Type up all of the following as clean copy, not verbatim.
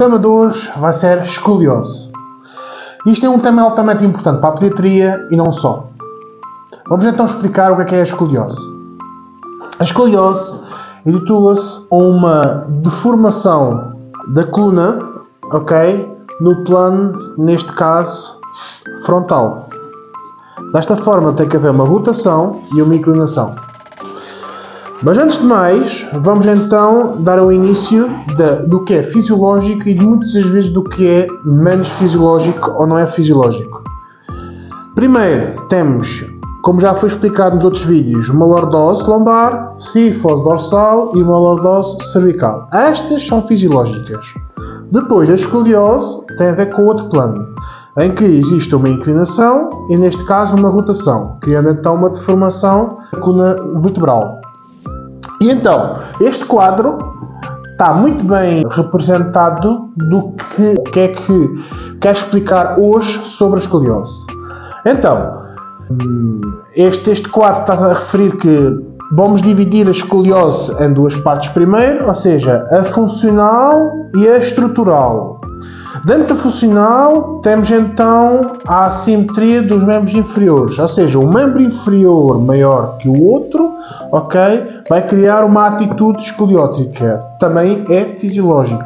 O tema de hoje vai ser escoliose. Isto é um tema altamente importante para a pediatria e não só. Vamos então explicar o que é a escoliose. A escoliose intitula-se a uma deformação da coluna, no plano, neste caso, frontal. Desta forma tem que haver uma rotação e uma inclinação. Mas antes de mais, vamos então dar o início do que é fisiológico e de muitas das vezes do que é menos fisiológico ou não é fisiológico. Primeiro temos, como já foi explicado nos outros vídeos, uma lordose lombar, cifose dorsal e uma lordose cervical. Estas são fisiológicas. Depois a escoliose tem a ver com outro plano, em que existe uma inclinação e neste caso uma rotação, criando então uma deformação da coluna vertebral. E então, este quadro está muito bem representado do que é que quero explicar hoje sobre a escoliose. Então, este quadro está a referir que vamos dividir a escoliose em duas partes primeiro, ou seja, a funcional e a estrutural. Dentro da funcional temos então a assimetria dos membros inferiores, ou seja, um membro inferior maior que o outro, vai criar uma atitude escoliótica, também é fisiológico.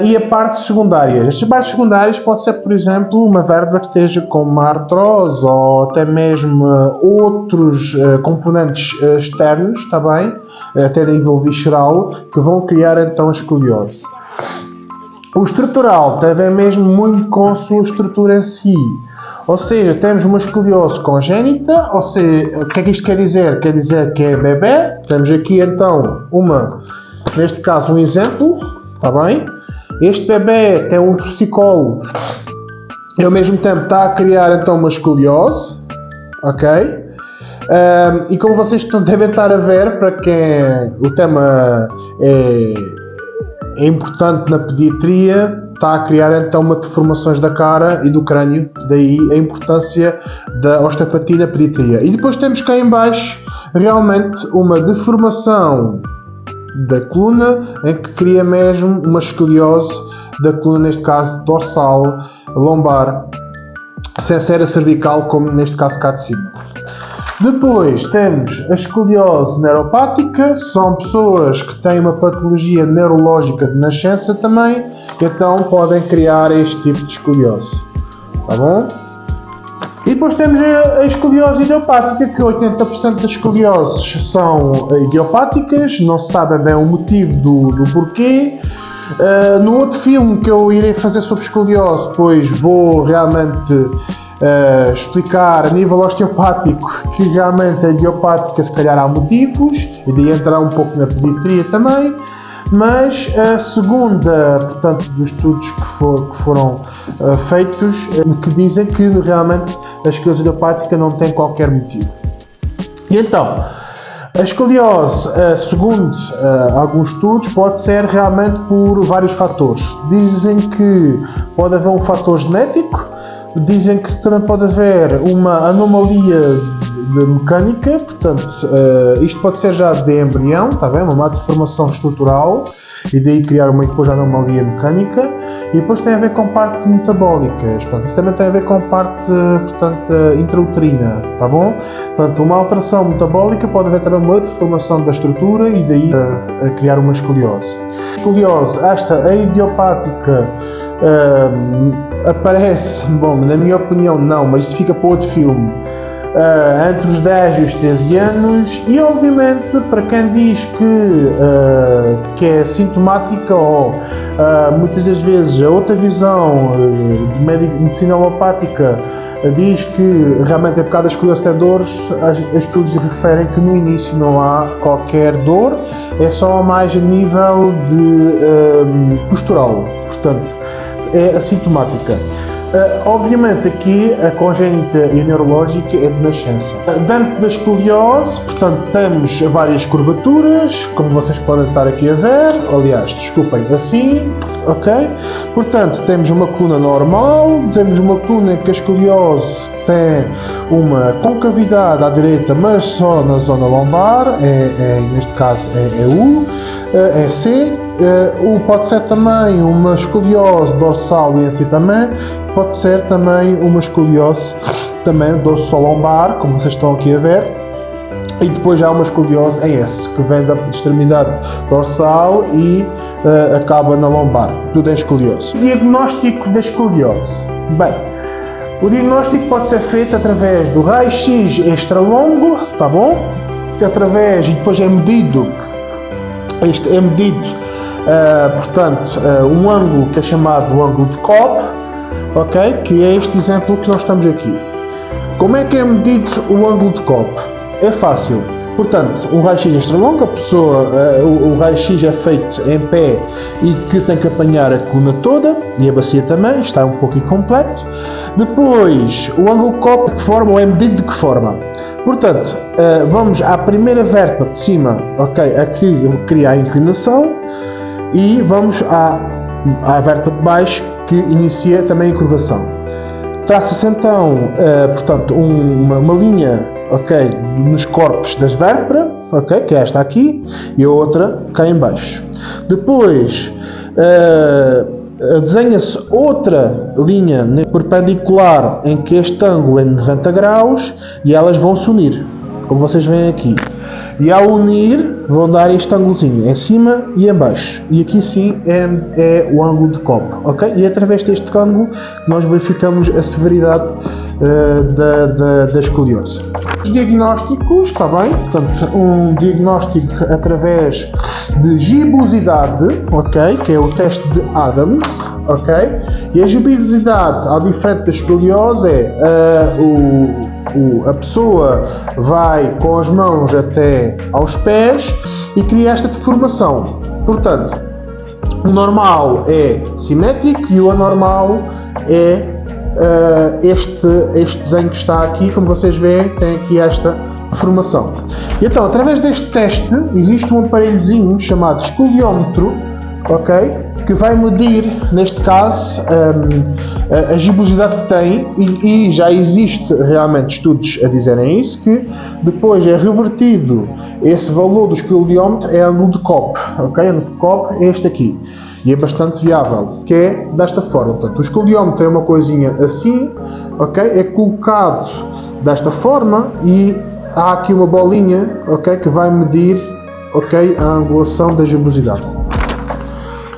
E a parte secundária. Estas partes secundárias pode ser, por exemplo, uma vértebra que esteja com uma artrose ou até mesmo outros componentes externos, até a nível visceral, que vão criar então a escoliose. O estrutural tem a ver mesmo muito com a sua estrutura em si. Ou seja, temos uma escoliose congénita, ou seja, o que é que isto quer dizer? Quer dizer que é bebê. Temos aqui então neste caso um exemplo, Este bebê tem um torcicolo e ao mesmo tempo está a criar então uma escoliose, e como vocês devem estar a ver, para quem o tema é importante na pediatria, está a criar então uma deformações da cara e do crânio, daí a importância da osteopatia na pediatria. E depois temos cá em baixo realmente uma deformação da coluna em que cria mesmo uma escoliose da coluna, neste caso dorsal, lombar, sem ser a cervical, como neste caso cá de cima. Depois temos a escoliose neuropática, são pessoas que têm uma patologia neurológica de nascença também, então podem criar este tipo de escoliose. E depois temos a escoliose idiopática, que 80% das escolioses são idiopáticas, não se sabe bem o motivo do porquê. No outro filme que eu irei fazer sobre escoliose, depois vou realmente explicar a nível osteopático que realmente a idiopática se calhar há motivos, e daí entrar um pouco na pediatria também, mas a segunda, portanto, dos estudos que foram feitos, que dizem que realmente a escoliose idiopática não tem qualquer motivo. E então, a escoliose, segundo alguns estudos, pode ser realmente por vários fatores. Dizem que pode haver um fator genético, dizem que também pode haver uma anomalia de mecânica, portanto, isto pode ser já de embrião, uma má deformação estrutural, e daí criar depois a anomalia mecânica, e depois tem a ver com parte metabólicas, portanto, isso também tem a ver com parte, intrauterina, Portanto, uma alteração metabólica pode haver também uma deformação da estrutura e daí a criar uma escoliose. A escoliose, a idiopática, aparece, na minha opinião não, mas isso fica para outro filme, entre os 10 e os 13 anos, e obviamente para quem diz que é sintomática ou muitas das vezes a outra visão de medicina alopática diz que realmente é por causa das escoliose tem dores, os estudos referem que no início não há qualquer dor, é só mais a nível de postural, portanto é assintomática. Obviamente aqui a congénita e a neurológica é de nascença. Dentro da escoliose, portanto, temos várias curvaturas, como vocês podem estar aqui a ver, aliás, desculpem, assim, Portanto, temos uma coluna normal, temos uma coluna que a escoliose tem uma concavidade à direita, mas só na zona lombar, neste caso é U, é C, Pode ser também uma escoliose dorsal e assim também, pode ser também uma escoliose também dorso-lombar, como vocês estão aqui a ver, e depois já há uma escoliose em S, que vem da extremidade dorsal e acaba na lombar, tudo é escoliose. Diagnóstico da escoliose. Bem, o diagnóstico pode ser feito através do raio-x extra-longo, tá bom? E depois é medido, portanto, um ângulo que é chamado o ângulo de Cobb, ok? Que é este exemplo que nós estamos aqui. Como é que é medido o ângulo de Cobb? É fácil. Portanto, um raio-x extra-longo, o raio-x é feito em pé e que tem que apanhar a coluna toda e a bacia também, está um pouco incompleto. Depois, o ângulo Cobb de que forma ou é medido de que forma? Portanto, vamos à primeira vértebra de cima, ok? Aqui cria a inclinação e vamos à vértebra de baixo que inicia também a curvação. Traça-se então, portanto, uma linha, ok, nos corpos das vértebras, ok, que é esta aqui, e a outra cá em baixo. Depois desenha-se outra linha perpendicular em que este ângulo é 90 graus e elas vão se unir, como vocês veem aqui. E ao unir vão dar este ângulozinho em cima e em baixo. E aqui sim é o ângulo de Cobb, ok? E é através deste ângulo que nós verificamos a severidade da escoliose. Os diagnósticos, está bem? Portanto, um diagnóstico através de gibosidade, ok? Que é o teste de Adams, ok? E a gibosidade, ao diferente da escoliose, a pessoa vai com as mãos até aos pés e cria esta deformação. Portanto, o normal é simétrico e o anormal é este desenho que está aqui, como vocês veem, tem aqui esta deformação. E então, através deste teste, existe um aparelhozinho chamado escoliómetro, ok? Que vai medir, neste caso, a gibosidade que tem e já existe realmente estudos a dizerem isso, que depois é revertido esse valor do escoliómetro é ângulo de Cobb, ok? Ângulo de Cobb é este aqui. E é bastante viável, que é desta forma. Portanto, o escoliómetro é uma coisinha assim, ok? É colocado desta forma e há aqui uma bolinha, ok? Que vai medir, ok? A angulação da gibosidade.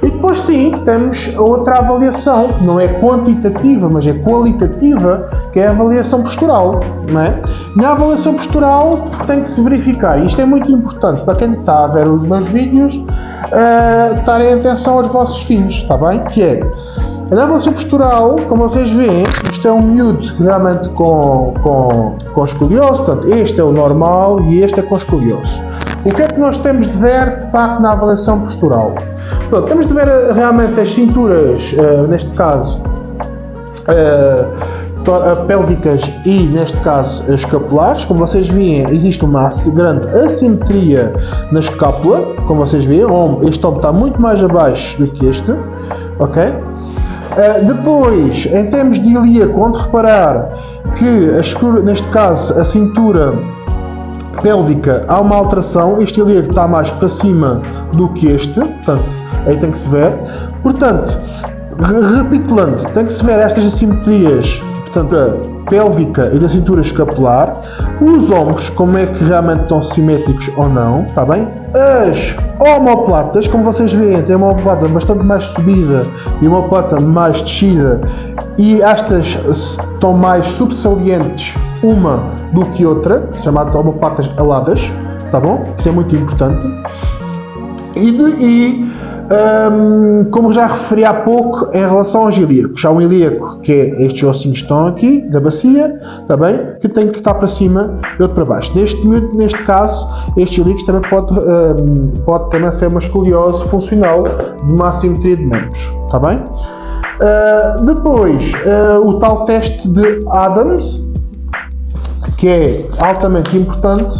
E depois sim, temos outra avaliação, que não é quantitativa, mas é qualitativa, que é a avaliação postural, não é? Na avaliação postural tem que se verificar, e isto é muito importante para quem está a ver os meus vídeos, estarem atenção aos vossos filhos, está bem? Que é, na avaliação postural, como vocês veem, isto é um miúdo realmente com escoliose, portanto, este é o normal e este é com escoliose. O que é que nós temos de ver, de facto, na avaliação postural? Pronto, temos de ver realmente as cinturas, neste caso, pélvicas e, neste caso, escapulares. Como vocês veem, existe uma grande assimetria na escápula, como vocês veem, este ombro está muito mais abaixo do que este, ok? Depois, em termos de ilíaco, onde reparar que, neste caso, a cintura pélvica há uma alteração, este ilíaco está mais para cima do que este, portanto, aí tem que se ver. Portanto, recapitulando, tem que se ver estas assimetrias, portanto, a pélvica e da cintura escapular, os ombros, como é que realmente estão simétricos ou não, está bem? As omoplatas, como vocês veem, tem uma omoplata bastante mais subida e uma omoplata mais descida, e estas estão mais subsalientes uma do que outra, chamada omoplatas aladas, tá bom? Isso é muito importante. Como já referi há pouco, em relação aos ilíacos, há um ilíaco que é estes ossinhos que estão aqui, da bacia, tá bem? Que tem que estar para cima e outro para baixo. Neste caso, estes ilíacos também pode também ser uma escoliose funcional de uma assimetria de membros, tá bem? Depois, o tal teste de Adams, que é altamente importante,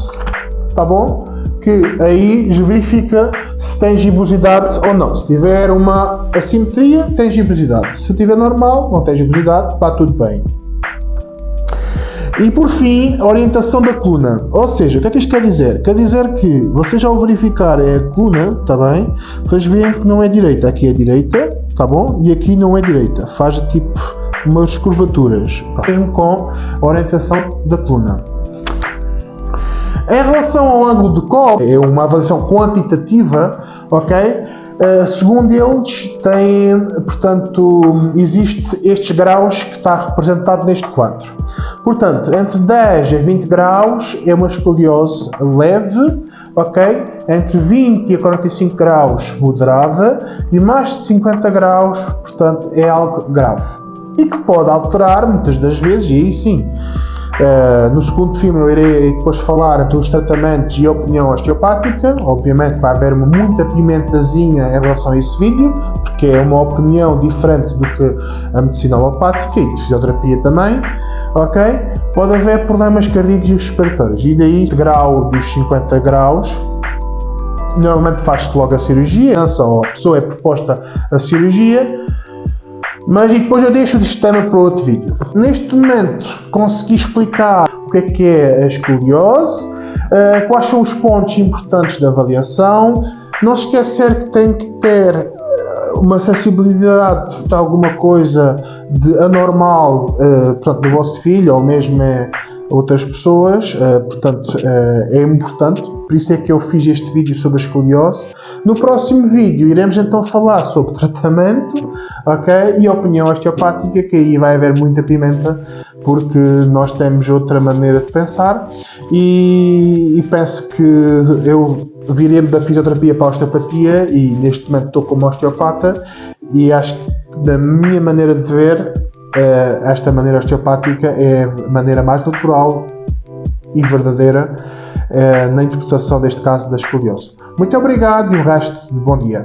tá bom? Que aí verifica se tem gibosidade ou não. Se tiver uma assimetria, tem gibosidade. Se tiver normal, não tem gibosidade, está tudo bem. E por fim, a orientação da coluna. Ou seja, o que é que isto quer dizer? Quer dizer que vocês já ao verificar a coluna, está bem? Depois veem que não é direita. Aqui é direita, tá bom? E aqui não é direita. Faz tipo umas curvaturas. Mesmo com a orientação da coluna. Em relação ao ângulo de cobre, é uma avaliação quantitativa, ok? Segundo eles, existe estes graus que está representado neste quadro. Portanto, entre 10 a 20 graus é uma escoliose leve, ok? Entre 20 a 45 graus, moderada, e mais de 50 graus, portanto, é algo grave. E que pode alterar, muitas das vezes, e aí sim, no segundo filme eu irei depois falar dos tratamentos e a opinião osteopática. Obviamente vai haver muita pimentazinha em relação a esse vídeo, porque é uma opinião diferente do que a medicina alopática e de fisioterapia também, ok? Pode haver problemas cardíacos e respiratórios, e daí o grau dos 50 graus normalmente faz-se logo a cirurgia, ou a pessoa é proposta a cirurgia. Mas e depois eu deixo este tema para outro vídeo. Neste momento consegui explicar o que é a escoliose, quais são os pontos importantes da avaliação. Não se esquecer que tem que ter uma sensibilidade de alguma coisa de anormal, portanto, no vosso filho ou mesmo outras pessoas, portanto, é importante. Por isso é que eu fiz este vídeo sobre a escoliose. No próximo vídeo iremos então falar sobre tratamento, ok? E a opinião osteopática, que aí vai haver muita pimenta, porque nós temos outra maneira de pensar e penso que eu virei da fisioterapia para a osteopatia e neste momento estou como osteopata e acho que da minha maneira de ver, esta maneira osteopática é a maneira mais natural e verdadeira na interpretação deste caso da escoliose. Muito obrigado e o resto de bom dia.